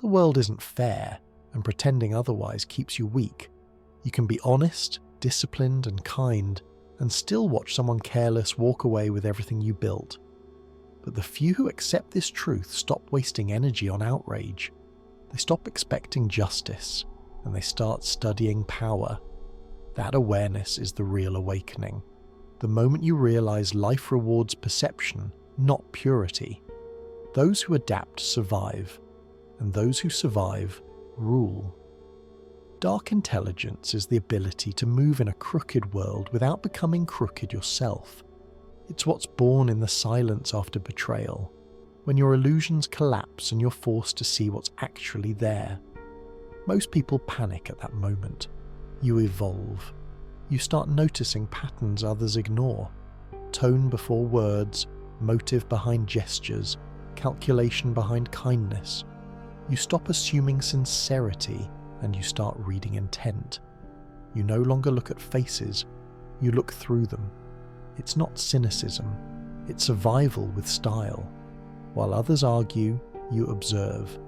The world isn't fair, and pretending otherwise keeps you weak. You can be honest, disciplined, and kind, and still watch someone careless walk away with everything you built. But the few who accept this truth stop wasting energy on outrage. They stop expecting justice, and they start studying power. That awareness is the real awakening. The moment you realize life rewards perception, not purity. Those who adapt survive, and those who survive rule. Dark intelligence is the ability to move in a crooked world without becoming crooked yourself. It's what's born in the silence after betrayal, when your illusions collapse and you're forced to see what's actually there. Most people panic at that moment. You evolve. You start noticing patterns others ignore. Tone before words, motive behind gestures, calculation behind kindness. You stop assuming sincerity and you start reading intent. You no longer look at faces, you look through them. It's not cynicism, it's survival with style. While others argue, you observe.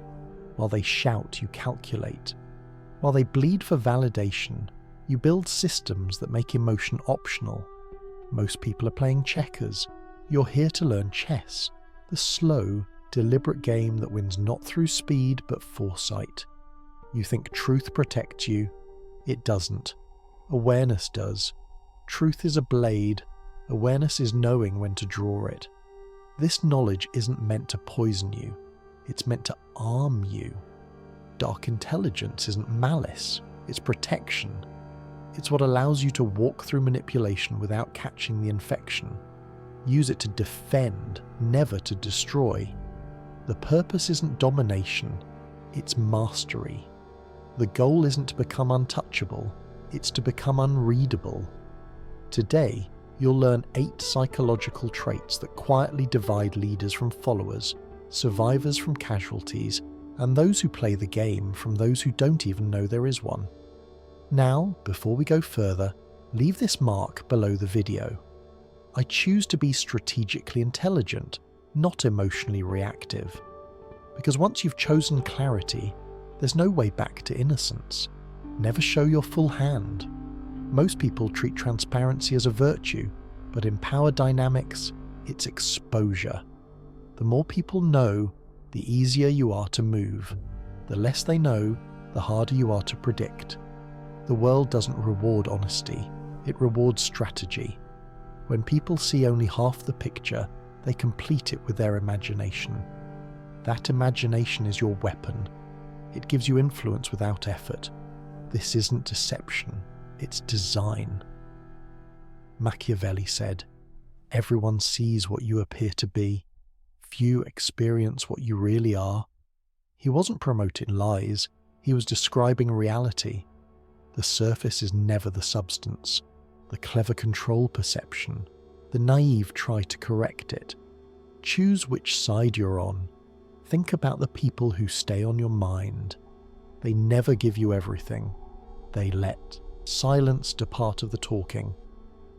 While they shout, you calculate. While they bleed for validation, you build systems that make emotion optional. Most people are playing checkers. You're here to learn chess, the slow, deliberate game that wins not through speed but foresight. You think truth protects you. It doesn't. Awareness does. Truth is a blade. Awareness is knowing when to draw it. This knowledge isn't meant to poison you. It's meant to arm you. Dark intelligence isn't malice. It's protection. It's what allows you to walk through manipulation without catching the infection. Use it to defend, never to destroy. The purpose isn't domination. It's mastery. The goal isn't to become untouchable. It's to become unreadable. Today, you'll learn 8 psychological traits that quietly divide leaders from followers, survivors from casualties, and those who play the game from those who don't even know there is one. Now, before we go further, leave this mark below the video. I choose to be strategically intelligent, not emotionally reactive. Because once you've chosen clarity, there's no way back to innocence. Never show your full hand. Most people treat transparency as a virtue, but in power dynamics, it's exposure. The more people know, the easier you are to move. The less they know, the harder you are to predict. The world doesn't reward honesty, it rewards strategy. When people see only half the picture, they complete it with their imagination. That imagination is your weapon. It gives you influence without effort. This isn't deception, it's design. Machiavelli said, "Everyone sees what you appear to be. Few experience what you really are." He wasn't promoting lies, he was describing reality. The surface is never the substance. The clever control perception. The naive try to correct it. Choose which side you're on. Think about the people who stay on your mind. They never give you everything. They let silence do part of the talking.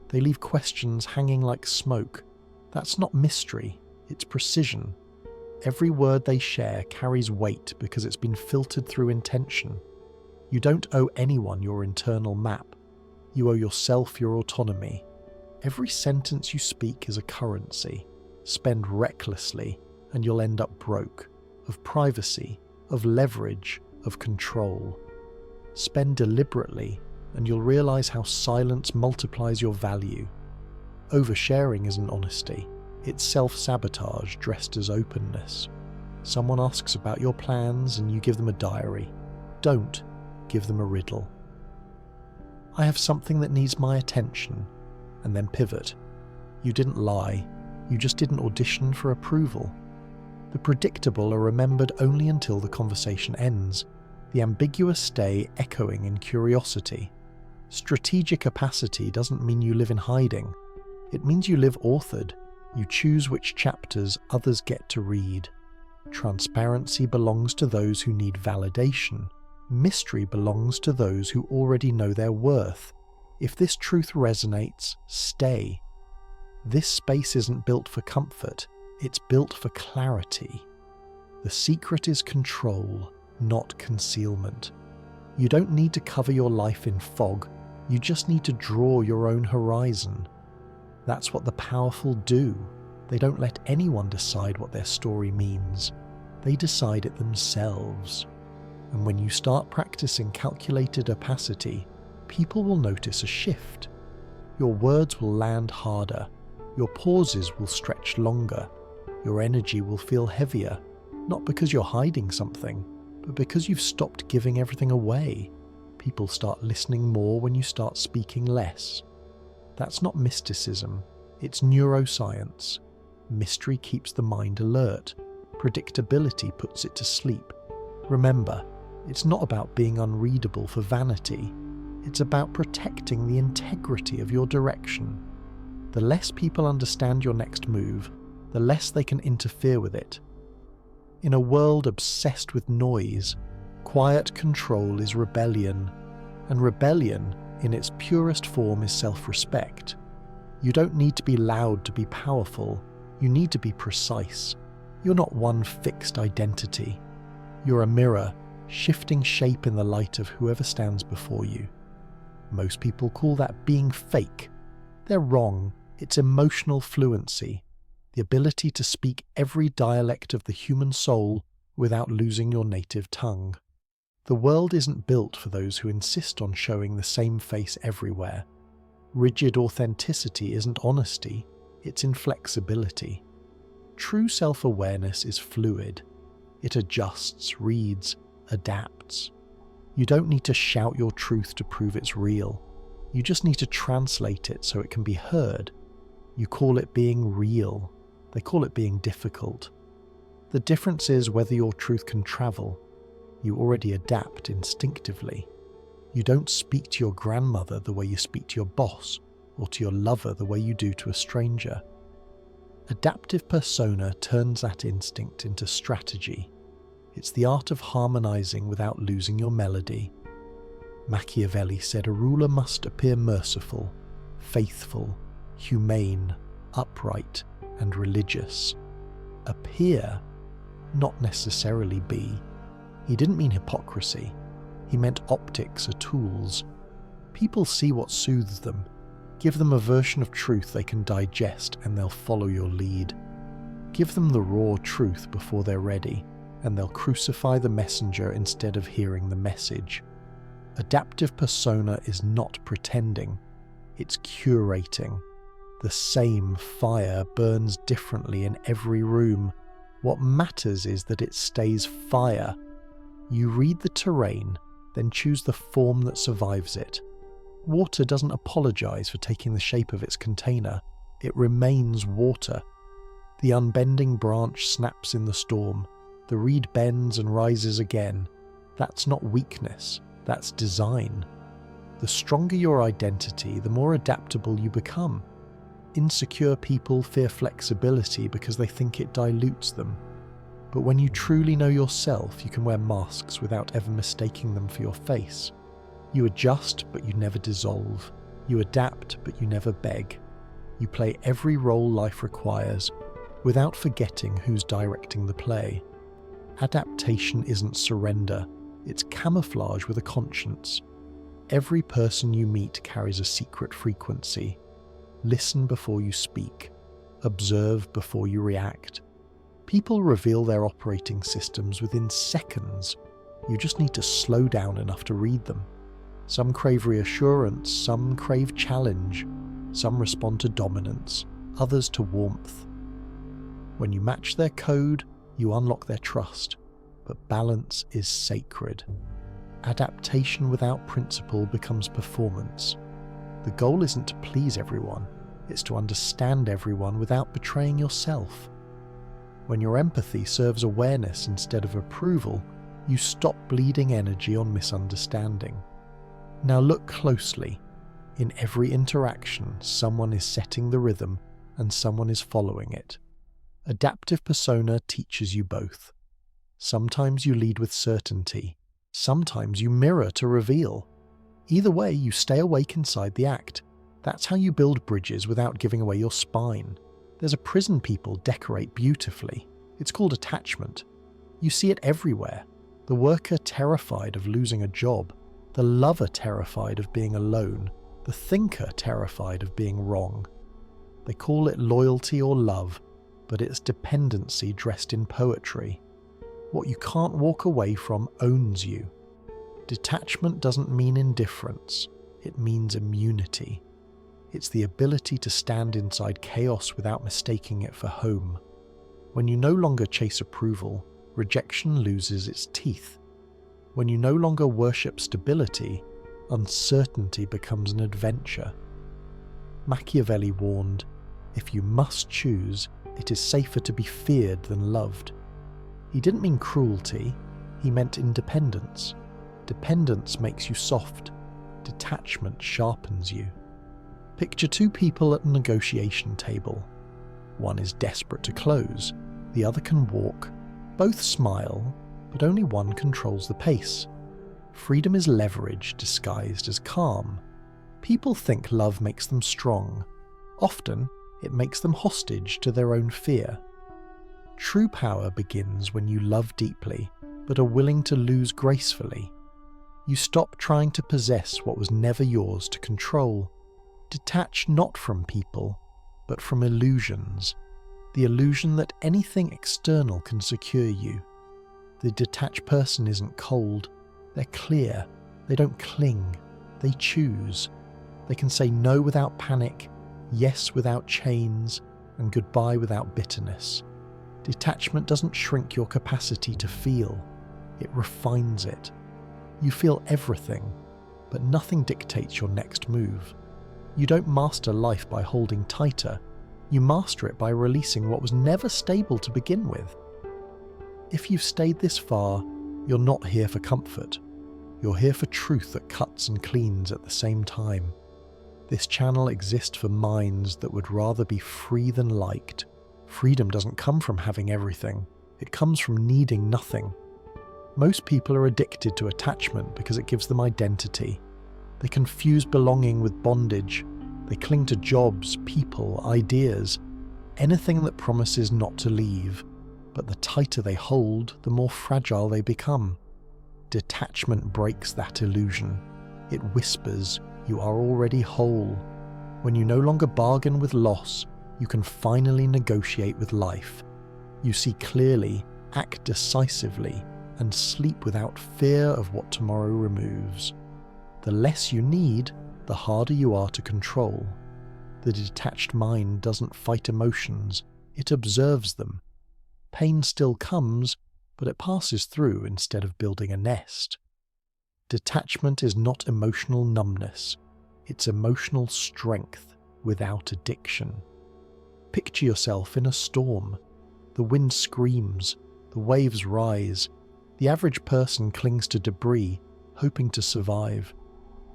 They leave questions hanging like smoke. That's not mystery, it's precision. Every word they share carries weight because it's been filtered through intention. You don't owe anyone your internal map. You owe yourself your autonomy. Every sentence you speak is a currency. Spend recklessly and you'll end up broke. Of privacy, of leverage, of control. Spend deliberately and you'll realize how silence multiplies your value. Oversharing isn't honesty. It's self-sabotage dressed as openness. Someone asks about your plans and you give them a diary. Don't give them a riddle. I have something that needs my attention, and then pivot. You didn't lie, you just didn't audition for approval. The predictable are remembered only until the conversation ends, the ambiguous stay echoing in curiosity. Strategic opacity doesn't mean you live in hiding. It means you live authored. You choose which chapters others get to read. Transparency belongs to those who need validation. Mystery belongs to those who already know their worth. If this truth resonates, stay. This space isn't built for comfort, it's built for clarity. The secret is control, not concealment. You don't need to cover your life in fog, you just need to draw your own horizon. That's what the powerful do. They don't let anyone decide what their story means. They decide it themselves. And when you start practicing calculated opacity, people will notice a shift. Your words will land harder, your pauses will stretch longer, your energy will feel heavier, not because you're hiding something, but because you've stopped giving everything away. People start listening more when you start speaking less. That's not mysticism, it's neuroscience. Mystery keeps the mind alert. Predictability puts it to sleep. Remember, it's not about being unreadable for vanity. It's about protecting the integrity of your direction. The less people understand your next move, the less they can interfere with it. In a world obsessed with noise, quiet control is rebellion, and rebellion, in its purest form, is self-respect. You don't need to be loud to be powerful, you need to be precise. You're not one fixed identity. You're a mirror, shifting shape in the light of whoever stands before you. Most people call that being fake. They're wrong. It's emotional fluency, the ability to speak every dialect of the human soul without losing your native tongue. The world isn't built for those who insist on showing the same face everywhere. Rigid authenticity isn't honesty, it's inflexibility. True self-awareness is fluid. It adjusts, reads, adapts. You don't need to shout your truth to prove it's real. You just need to translate it so it can be heard. You call it being real. They call it being difficult. The difference is whether your truth can travel. You already adapt instinctively. You don't speak to your grandmother the way you speak to your boss, or to your lover the way you do to a stranger. Adaptive persona turns that instinct into strategy. It's the art of harmonizing without losing your melody. Machiavelli said a ruler must appear merciful, faithful, humane, upright, and religious. Appear, not necessarily be. He didn't mean hypocrisy. He meant optics are tools. People see what soothes them. Give them a version of truth they can digest and they'll follow your lead. Give them the raw truth before they're ready, and they'll crucify the messenger instead of hearing the message. Adaptive persona is not pretending, it's curating. The same fire burns differently in every room. What matters is that it stays fire. You read the terrain, then choose the form that survives it. Water doesn't apologize for taking the shape of its container. It remains water. The unbending branch snaps in the storm. The reed bends and rises again. That's not weakness, that's design. The stronger your identity, the more adaptable you become. Insecure people fear flexibility because they think it dilutes them. But when you truly know yourself, you can wear masks without ever mistaking them for your face. You adjust, but you never dissolve. You adapt, but you never beg. You play every role life requires, without forgetting who's directing the play. Adaptation isn't surrender, it's camouflage with a conscience. Every person you meet carries a secret frequency. Listen before you speak. Observe before you react. People reveal their operating systems within seconds. You just need to slow down enough to read them. Some crave reassurance, some crave challenge, some respond to dominance, others to warmth. When you match their code, you unlock their trust, but balance is sacred. Adaptation without principle becomes performance. The goal isn't to please everyone, it's to understand everyone without betraying yourself. When your empathy serves awareness instead of approval, you stop bleeding energy on misunderstanding. Now look closely. In every interaction, someone is setting the rhythm and someone is following it. Adaptive persona teaches you both. Sometimes you lead with certainty. Sometimes you mirror to reveal. Either way, you stay awake inside the act. That's how you build bridges without giving away your spine. There's a prison people decorate beautifully. It's called attachment. You see it everywhere. The worker terrified of losing a job, the lover terrified of being alone, the thinker terrified of being wrong. They call it loyalty or love, but it's dependency dressed in poetry. What you can't walk away from owns you. Detachment doesn't mean indifference, it means immunity. It's the ability to stand inside chaos without mistaking it for home. When you no longer chase approval, rejection loses its teeth. When you no longer worship stability, uncertainty becomes an adventure. Machiavelli warned, if you must choose, it is safer to be feared than loved. He didn't mean cruelty, he meant independence. Dependence makes you soft, detachment sharpens you. Picture two people at a negotiation table. One is desperate to close, the other can walk. Both smile, but only one controls the pace. Freedom is leverage disguised as calm. People think love makes them strong. Often, it makes them hostage to their own fear. True power begins when you love deeply, but are willing to lose gracefully. You stop trying to possess what was never yours to control. Detach not from people, but from illusions. The illusion that anything external can secure you. The detached person isn't cold, they're clear, they don't cling, they choose. They can say no without panic, yes without chains, and goodbye without bitterness. Detachment doesn't shrink your capacity to feel, it refines it. You feel everything, but nothing dictates your next move. You don't master life by holding tighter, you master it by releasing what was never stable to begin with. If you've stayed this far, you're not here for comfort. You're here for truth that cuts and cleans at the same time. This channel exists for minds that would rather be free than liked. Freedom doesn't come from having everything, it comes from needing nothing. Most people are addicted to attachment because it gives them identity. They confuse belonging with bondage. They cling to jobs, people, ideas, anything that promises not to leave. But the tighter they hold, the more fragile they become. Detachment breaks that illusion. It whispers, you are already whole. When you no longer bargain with loss, you can finally negotiate with life. You see clearly, act decisively, and sleep without fear of what tomorrow removes. The less you need, the harder you are to control. The detached mind doesn't fight emotions, it observes them. Pain still comes, but it passes through instead of building a nest. Detachment is not emotional numbness, it's emotional strength without addiction. Picture yourself in a storm. The wind screams, the waves rise. The average person clings to debris, hoping to survive.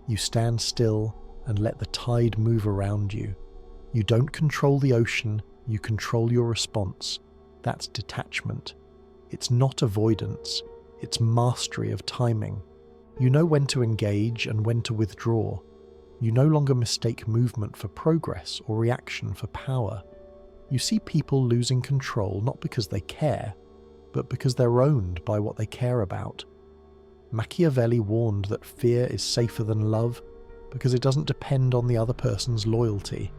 You stand still and let the tide move around you. You don't control the ocean, you control your response. That's detachment. It's not avoidance, it's mastery of timing. You know when to engage and when to withdraw. You no longer mistake movement for progress or reaction for power. You see people losing control not because they care, but because they're owned by what they care about. Machiavelli warned that fear is safer than love because it doesn't depend on the other person's loyalty.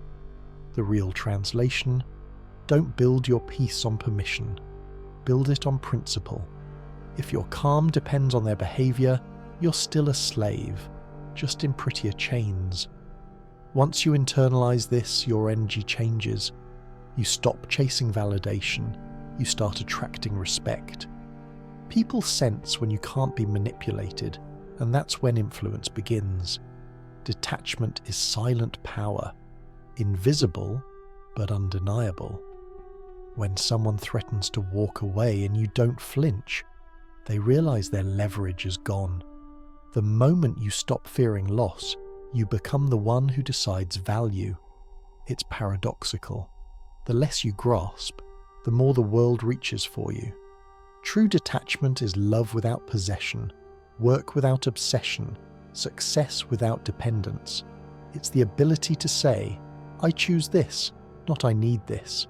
The real translation: don't build your peace on permission, build it on principle. If your calm depends on their behavior, you're still a slave, just in prettier chains. Once you internalize this, your energy changes. You stop chasing validation, you start attracting respect. People sense when you can't be manipulated, and that's when influence begins. Detachment is silent power, invisible but undeniable. When someone threatens to walk away and you don't flinch, they realize their leverage is gone. The moment you stop fearing loss, you become the one who decides value. It's paradoxical. The less you grasp, the more the world reaches for you. True detachment is love without possession, work without obsession, success without dependence. It's the ability to say, I choose this, not I need this.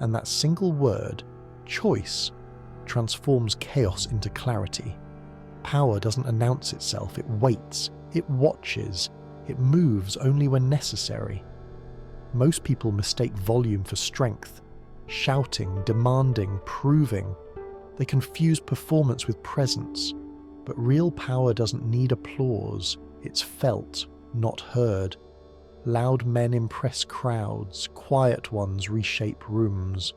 And that single word, choice, transforms chaos into clarity. Power doesn't announce itself, it waits, it watches, it moves only when necessary. Most people mistake volume for strength, shouting, demanding, proving. They confuse performance with presence, but real power doesn't need applause, it's felt, not heard. Loud men impress crowds, quiet ones reshape rooms.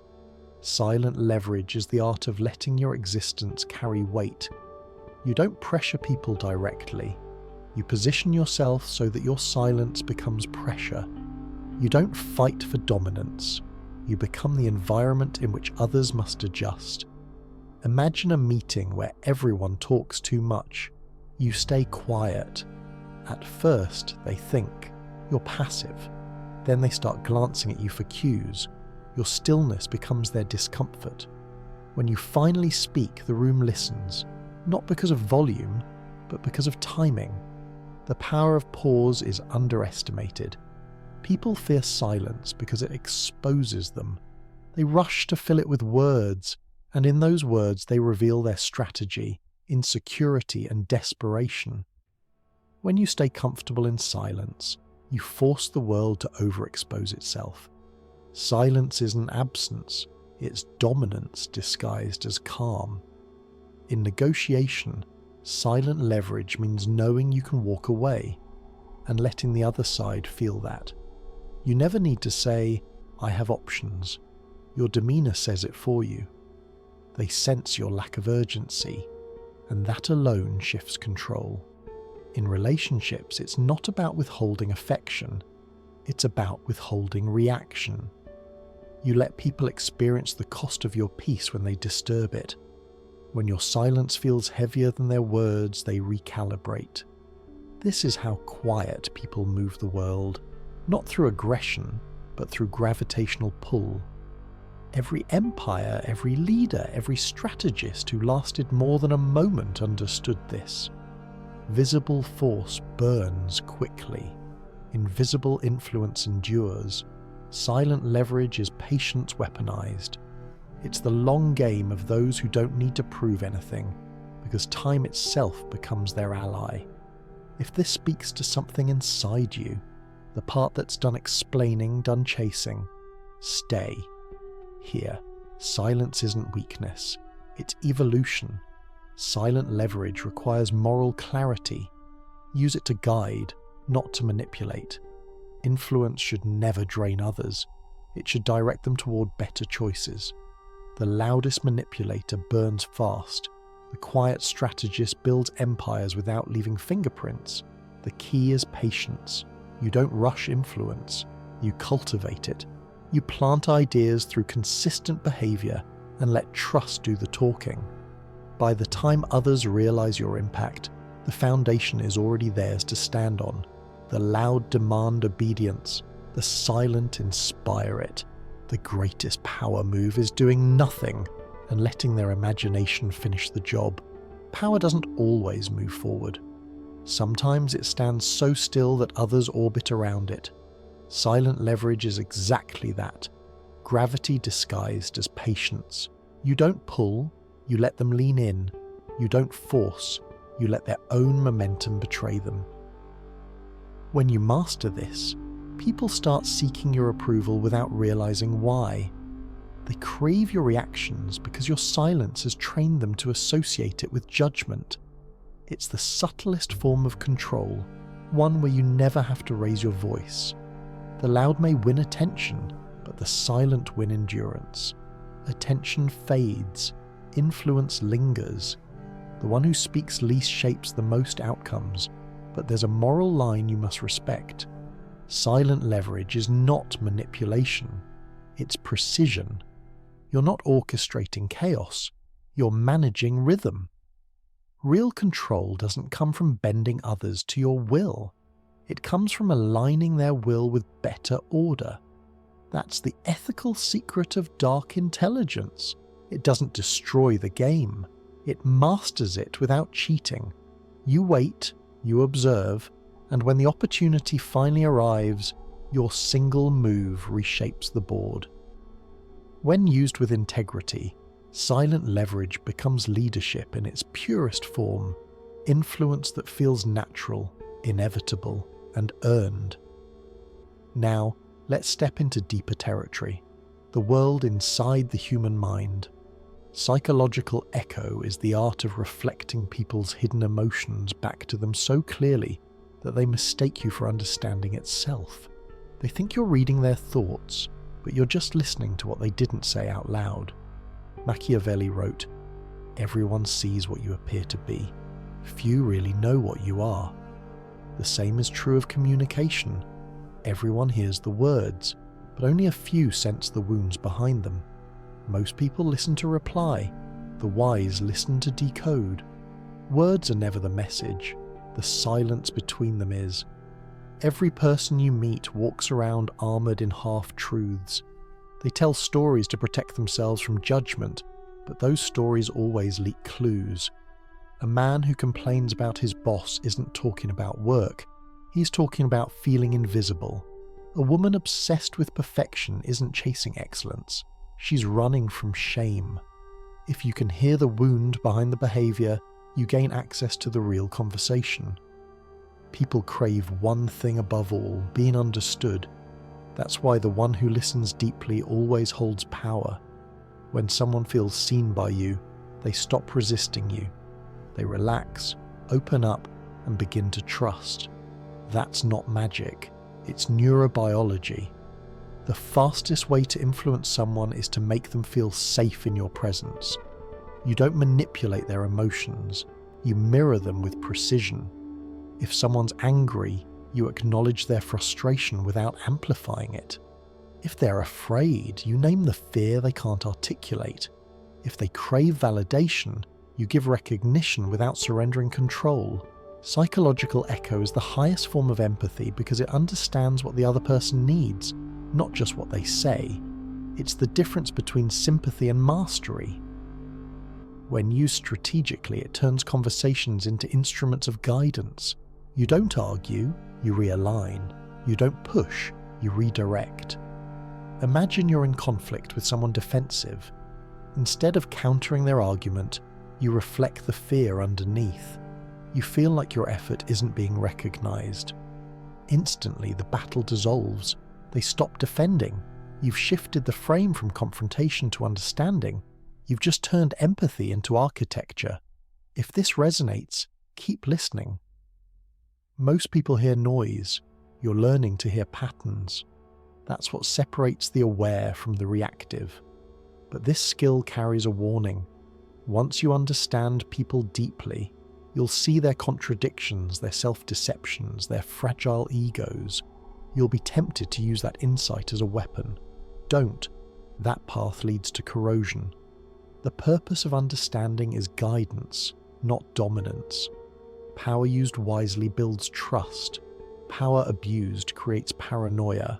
Silent leverage is the art of letting your existence carry weight. You don't pressure people directly. You position yourself so that your silence becomes pressure. You don't fight for dominance. You become the environment in which others must adjust. Imagine a meeting where everyone talks too much. You stay quiet. At first, they think. You're passive. Then they start glancing at you for cues. Your stillness becomes their discomfort. When you finally speak, the room listens, not because of volume, but because of timing. The power of pause is underestimated. People fear silence because it exposes them. They rush to fill it with words, and in those words they reveal their strategy, insecurity, and desperation. When you stay comfortable in silence, you force the world to overexpose itself. Silence isn't absence, it's dominance disguised as calm. In negotiation, silent leverage means knowing you can walk away and letting the other side feel that. You never need to say, "I have options." Your demeanor says it for you. They sense your lack of urgency, and that alone shifts control. In relationships, it's not about withholding affection, it's about withholding reaction. You let people experience the cost of your peace when they disturb it. When your silence feels heavier than their words, they recalibrate. This is how quiet people move the world, not through aggression, but through gravitational pull. Every empire, every leader, every strategist who lasted more than a moment understood this. Visible force burns quickly. Invisible influence endures. Silent leverage is patience weaponized. It's the long game of those who don't need to prove anything, because time itself becomes their ally. If this speaks to something inside you, the part that's done explaining, done chasing, stay. Here, silence isn't weakness, it's evolution. Silent leverage requires moral clarity. Use it to guide, not to manipulate. Influence should never drain others. It should direct them toward better choices. The loudest manipulator burns fast. The quiet strategist builds empires without leaving fingerprints. The key is patience. You don't rush influence. You cultivate it. You plant ideas through consistent behavior and let trust do the talking. By the time others realize your impact, the foundation is already theirs to stand on. The loud demand obedience, the silent inspire it. The greatest power move is doing nothing and letting their imagination finish the job. Power doesn't always move forward. Sometimes it stands so still that others orbit around it. Silent leverage is exactly that. Gravity disguised as patience. You don't pull, you let them lean in. You don't force, you let their own momentum betray them. When you master this, people start seeking your approval without realizing why. They crave your reactions because your silence has trained them to associate it with judgment. It's the subtlest form of control, one where you never have to raise your voice. The loud may win attention, but the silent win endurance. Attention fades, influence lingers. The one who speaks least shapes the most outcomes, but there's a moral line you must respect. Silent leverage is not manipulation, it's precision. You're not orchestrating chaos, you're managing rhythm. Real control doesn't come from bending others to your will. It comes from aligning their will with better order. That's the ethical secret of dark intelligence. It doesn't destroy the game. It masters it without cheating. You wait, you observe, and when the opportunity finally arrives, your single move reshapes the board. When used with integrity, silent leverage becomes leadership in its purest form. influence that feels natural, inevitable, and earned. Now, let's step into deeper territory, the world inside the human mind. Psychological echo is the art of reflecting people's hidden emotions back to them so clearly that they mistake you for understanding itself. They think you're reading their thoughts, but you're just listening to what they didn't say out loud. Machiavelli wrote, "Everyone sees what you appear to be. Few really know what you are." The same is true of communication. Everyone hears the words, but only a few sense the wounds behind them. Most people listen to reply. The wise listen to decode. Words are never the message. The silence between them is. Every person you meet walks around armoured in half-truths. They tell stories to protect themselves from judgment, but those stories always leak clues. A man who complains about his boss isn't talking about work. He's talking about feeling invisible. A woman obsessed with perfection isn't chasing excellence. She's running from shame. If you can hear the wound behind the behaviour, you gain access to the real conversation. People crave one thing above all, being understood. That's why the one who listens deeply always holds power. When someone feels seen by you, they stop resisting you. They relax, open up, and begin to trust. That's not magic, it's neurobiology. The fastest way to influence someone is to make them feel safe in your presence. You don't manipulate their emotions, you mirror them with precision. If someone's angry, you acknowledge their frustration without amplifying it. If they're afraid, you name the fear they can't articulate. If they crave validation, you give recognition without surrendering control. Psychological echo is the highest form of empathy because it understands what the other person needs, not just what they say. It's the difference between sympathy and mastery. When used strategically, it turns conversations into instruments of guidance. You don't argue, you realign. You don't push, you redirect. Imagine you're in conflict with someone defensive. Instead of countering their argument, you reflect the fear underneath. You feel like your effort isn't being recognized. Instantly, the battle dissolves. They stop defending. You've shifted the frame from confrontation to understanding. You've just turned empathy into architecture. If this resonates, keep listening. Most people hear noise. You're learning to hear patterns. That's what separates the aware from the reactive. But this skill carries a warning. Once you understand people deeply, you'll see their contradictions, their self-deceptions, their fragile egos. You'll be tempted to use that insight as a weapon. Don't. That path leads to corrosion. The purpose of understanding is guidance, not dominance. Power used wisely builds trust. Power abused creates paranoia.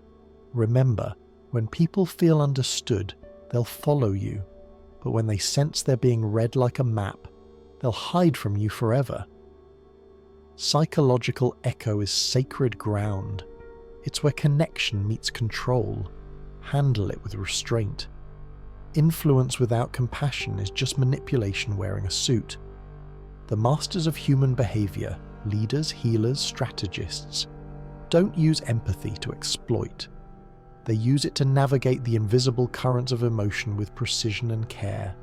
Remember, when people feel understood, they'll follow you. But when they sense they're being read like a map, they'll hide from you forever. Psychological echo is sacred ground. It's where connection meets control. Handle it with restraint. Influence without compassion is just manipulation wearing a suit. The masters of human behavior, leaders, healers, strategists, don't use empathy to exploit. They use it to navigate the invisible currents of emotion with precision and care.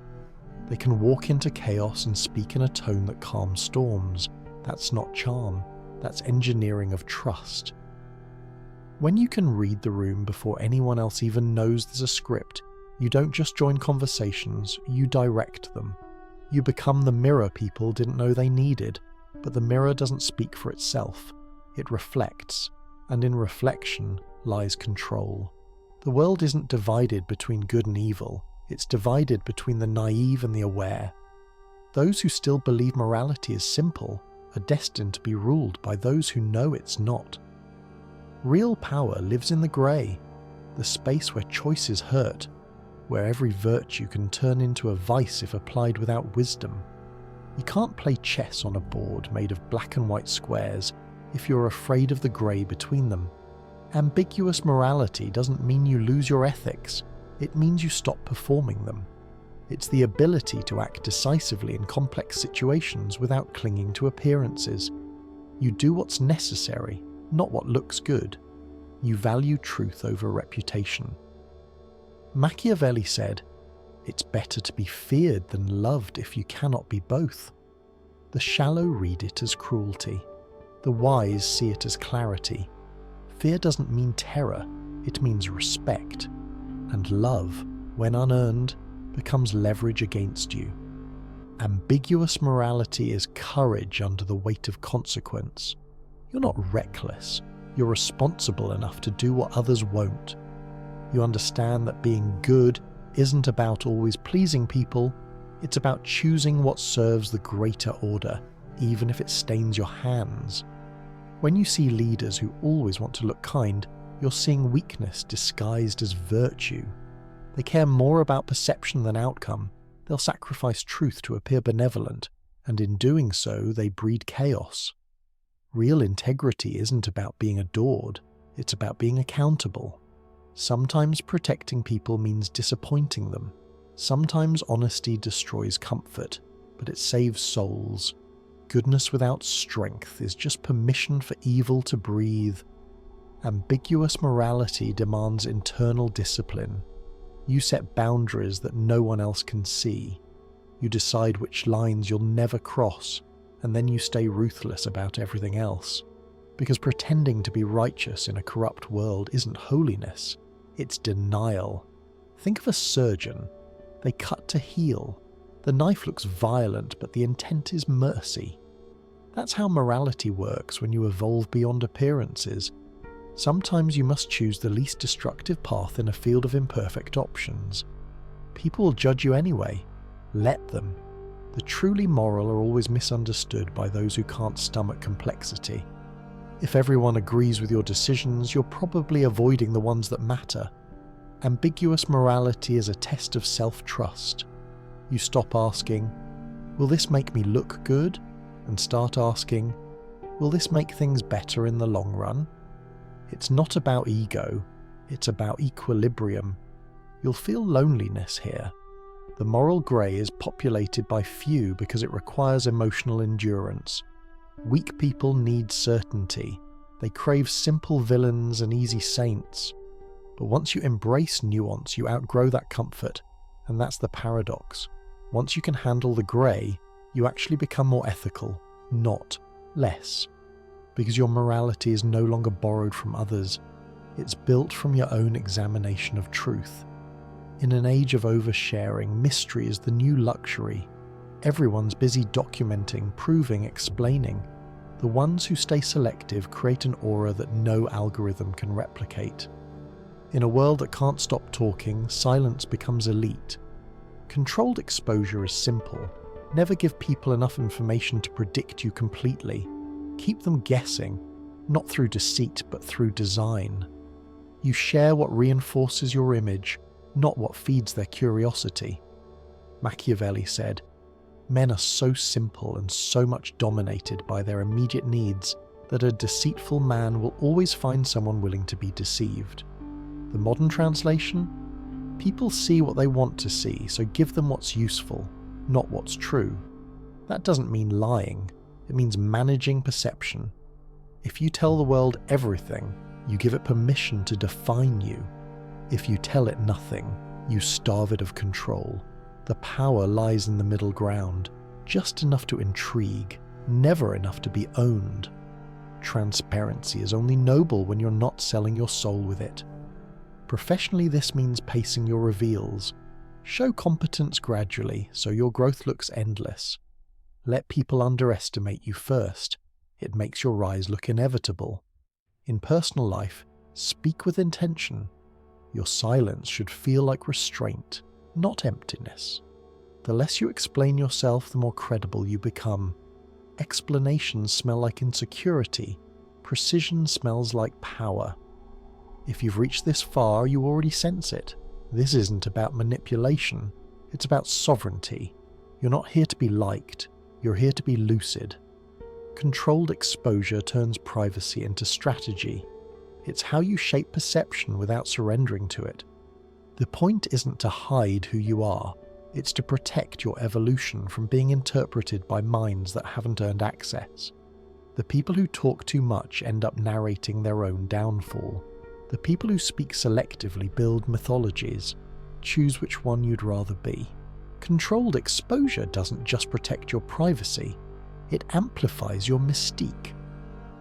They can walk into chaos and speak in a tone that calms storms. That's not charm, that's engineering of trust. When you can read the room before anyone else even knows there's a script, you don't just join conversations, you direct them. You become the mirror people didn't know they needed, but the mirror doesn't speak for itself. It reflects, and in reflection lies control. The world isn't divided between good and evil, it's divided between the naive and the aware. Those who still believe morality is simple are destined to be ruled by those who know it's not. Real power lives in the grey, the space where choices hurt, where every virtue can turn into a vice if applied without wisdom. You can't play chess on a board made of black and white squares if you're afraid of the grey between them. Ambiguous morality doesn't mean you lose your ethics, it means you stop performing them. It's the ability to act decisively in complex situations without clinging to appearances. You do what's necessary, not what looks good. You value truth over reputation. Machiavelli said, "It's better to be feared than loved if you cannot be both." The shallow read it as cruelty. The wise see it as clarity. Fear doesn't mean terror, it means respect. And love, when unearned, becomes leverage against you. Ambiguous morality is courage under the weight of consequence. You're not reckless, you're responsible enough to do what others won't. You understand that being good isn't about always pleasing people, it's about choosing what serves the greater order, even if it stains your hands. When you see leaders who always want to look kind, you're seeing weakness disguised as virtue. They care more about perception than outcome. They'll sacrifice truth to appear benevolent, and in doing so, they breed chaos. Real integrity isn't about being adored, it's about being accountable. Sometimes protecting people means disappointing them. Sometimes honesty destroys comfort, but it saves souls. Goodness without strength is just permission for evil to breathe. Ambiguous morality demands internal discipline. You set boundaries that no one else can see. You decide which lines you'll never cross, and then you stay ruthless about everything else. Because pretending to be righteous in a corrupt world isn't holiness, it's denial. Think of a surgeon. They cut to heal. The knife looks violent, but the intent is mercy. That's how morality works when you evolve beyond appearances. Sometimes you must choose the least destructive path in a field of imperfect options. People will judge you anyway. Let them. The truly moral are always misunderstood by those who can't stomach complexity. If everyone agrees with your decisions, you're probably avoiding the ones that matter. Ambiguous morality is a test of self-trust. You stop asking, "Will this make me look good?" and start asking, "Will this make things better in the long run?" It's not about ego, it's about equilibrium. You'll feel loneliness here. The moral grey is populated by few because it requires emotional endurance. Weak people need certainty. They crave simple villains and easy saints. But once you embrace nuance, you outgrow that comfort, and that's the paradox. Once you can handle the grey, you actually become more ethical, not less. Because your morality is no longer borrowed from others, it's built from your own examination of truth. In an age of oversharing, mystery is the new luxury. Everyone's busy documenting, proving, explaining. The ones who stay selective create an aura that no algorithm can replicate. In a world that can't stop talking, silence becomes elite. Controlled exposure is simple. Never give people enough information to predict you completely. Keep them guessing, not through deceit but through design. You share what reinforces your image, not what feeds their curiosity. Machiavelli said, "Men are so simple and so much dominated by their immediate needs that a deceitful man will always find someone willing to be deceived." The modern translation? People see what they want to see, so give them what's useful, not what's true. That doesn't mean lying, it means managing perception. If you tell the world everything, you give it permission to define you. If you tell it nothing, you starve it of control. The power lies in the middle ground, just enough to intrigue, never enough to be owned. Transparency is only noble when you're not selling your soul with it. Professionally, this means pacing your reveals. Show competence gradually so your growth looks endless. Let people underestimate you first. It makes your rise look inevitable. In personal life, speak with intention. Your silence should feel like restraint, not emptiness. The less you explain yourself, the more credible you become. Explanations smell like insecurity. Precision smells like power. If you've reached this far, you already sense it. This isn't about manipulation. It's about sovereignty. You're not here to be liked. You're here to be lucid. Controlled exposure turns privacy into strategy. It's how you shape perception without surrendering to it. The point isn't to hide who you are. It's to protect your evolution from being interpreted by minds that haven't earned access. The people who talk too much end up narrating their own downfall. The people who speak selectively build mythologies. Choose which one you'd rather be. Controlled exposure doesn't just protect your privacy, it amplifies your mystique.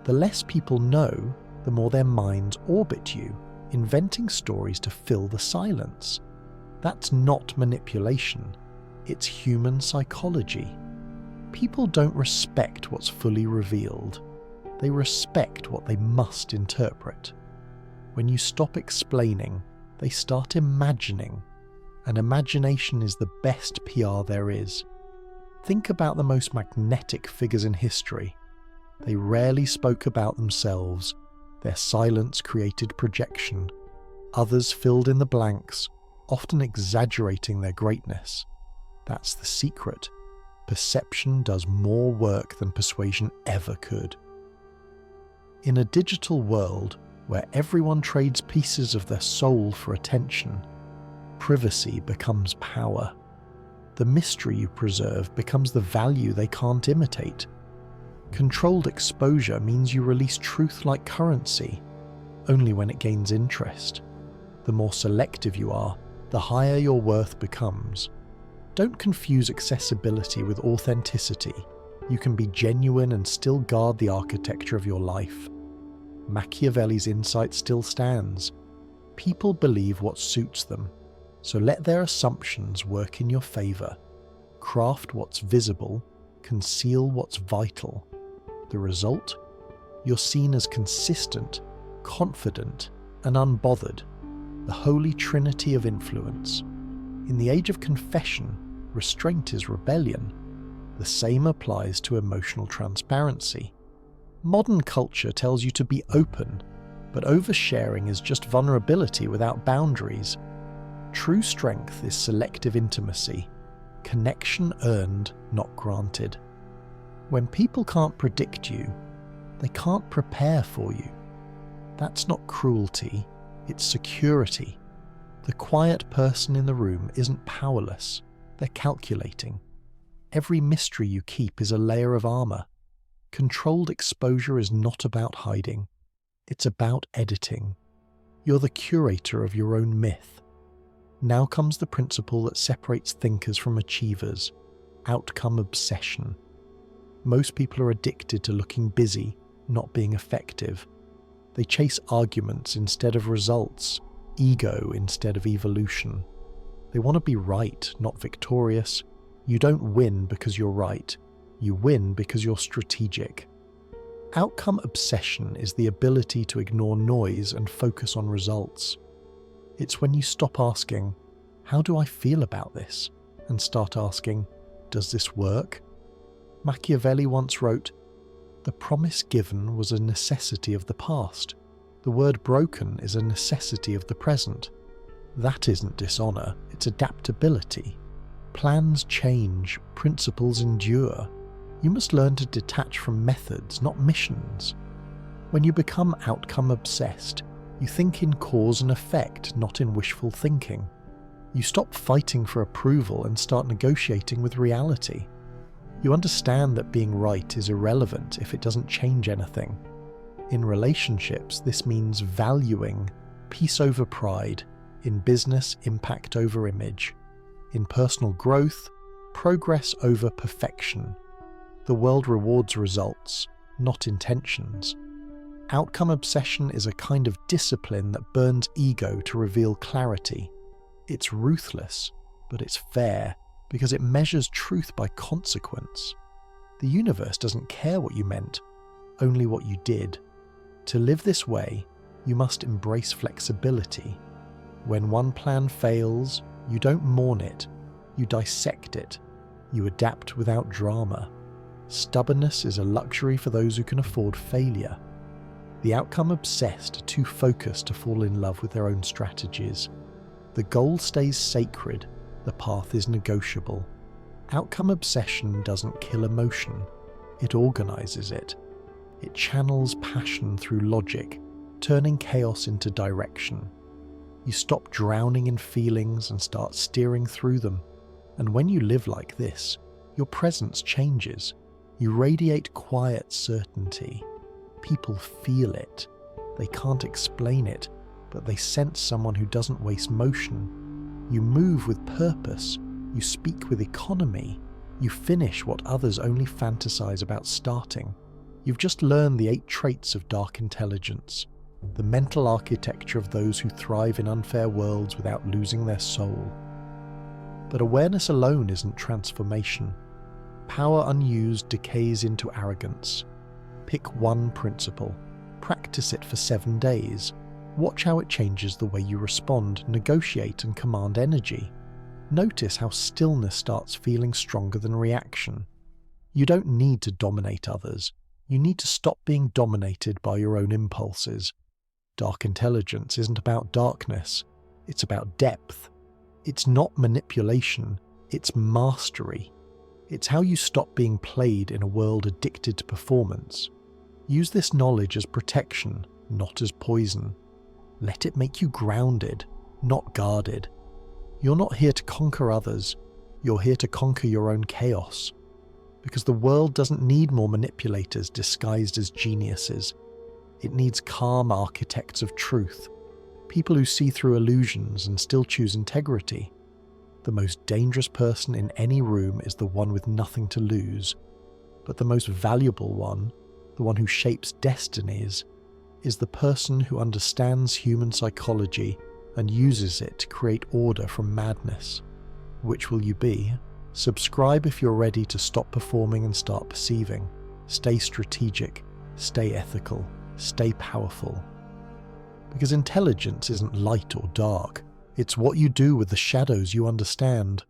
The less people know, the more their minds orbit you, inventing stories to fill the silence. That's not manipulation, it's human psychology. People don't respect what's fully revealed. They respect what they must interpret. When you stop explaining, they start imagining. And imagination is the best PR there is. Think about the most magnetic figures in history. They rarely spoke about themselves. Their silence created projection. Others filled in the blanks, often exaggerating their greatness. That's the secret. Perception does more work than persuasion ever could. In a digital world where everyone trades pieces of their soul for attention, privacy becomes power. The mystery you preserve becomes the value they can't imitate. Controlled exposure means you release truth like currency, only when it gains interest. The more selective you are, the higher your worth becomes. Don't confuse accessibility with authenticity. You can be genuine and still guard the architecture of your life. Machiavelli's insight still stands. People believe what suits them, so let their assumptions work in your favor. Craft what's visible, conceal what's vital. The result? You're seen as consistent, confident, and unbothered. The holy trinity of influence. In the age of confession, restraint is rebellion. The same applies to emotional transparency. Modern culture tells you to be open, but oversharing is just vulnerability without boundaries. True strength is selective intimacy, connection earned, not granted. When people can't predict you, they can't prepare for you. That's not cruelty, it's security. The quiet person in the room isn't powerless, they're calculating. Every mystery you keep is a layer of armor. Controlled exposure is not about hiding, it's about editing. You're the curator of your own myth. Now comes the principle that separates thinkers from achievers: outcome obsession. Most people are addicted to looking busy, not being effective. They chase arguments instead of results, ego instead of evolution. They want to be right, not victorious. You don't win because you're right. You win because you're strategic. Outcome obsession is the ability to ignore noise and focus on results. It's when you stop asking, "How do I feel about this?" and start asking, "Does this work?" Machiavelli once wrote, "The promise given was a necessity of the past. The word broken is a necessity of the present." That isn't dishonor, it's adaptability. Plans change, principles endure. You must learn to detach from methods, not missions. When you become outcome obsessed, you think in cause and effect, not in wishful thinking. You stop fighting for approval and start negotiating with reality. You understand that being right is irrelevant if it doesn't change anything. In relationships, this means valuing peace over pride. In business, impact over image. In personal growth, progress over perfection. The world rewards results, not intentions. Outcome obsession is a kind of discipline that burns ego to reveal clarity. It's ruthless, but it's fair, because it measures truth by consequence. The universe doesn't care what you meant, only what you did. To live this way, you must embrace flexibility. When one plan fails, you don't mourn it, you dissect it. You adapt without drama. Stubbornness is a luxury for those who can afford failure. The outcome-obsessed are too focused to fall in love with their own strategies. The goal stays sacred, the path is negotiable. Outcome obsession doesn't kill emotion, it organizes it. It channels passion through logic, turning chaos into direction. You stop drowning in feelings and start steering through them. And when you live like this, your presence changes. You radiate quiet certainty. People feel it. They can't explain it, but they sense someone who doesn't waste motion. You move with purpose. You speak with economy. You finish what others only fantasize about starting. You've just learned the 8 traits of dark intelligence, the mental architecture of those who thrive in unfair worlds without losing their soul. But awareness alone isn't transformation. Power unused decays into arrogance. Pick one principle. Practice it for 7 days. Watch how it changes the way you respond, negotiate, and command energy. Notice how stillness starts feeling stronger than reaction. You don't need to dominate others. You need to stop being dominated by your own impulses. Dark intelligence isn't about darkness. It's about depth. It's not manipulation. It's mastery. It's how you stop being played in a world addicted to performance. Use this knowledge as protection, not as poison. Let it make you grounded, not guarded. You're not here to conquer others. You're here to conquer your own chaos. Because the world doesn't need more manipulators disguised as geniuses. It needs calm architects of truth, people who see through illusions and still choose integrity. The most dangerous person in any room is the one with nothing to lose, but the most valuable one, the one who shapes destinies, is the person who understands human psychology and uses it to create order from madness. Which will you be? Subscribe if you're ready to stop performing and start perceiving. Stay strategic, stay ethical, stay powerful. Because intelligence isn't light or dark. It's what you do with the shadows you understand.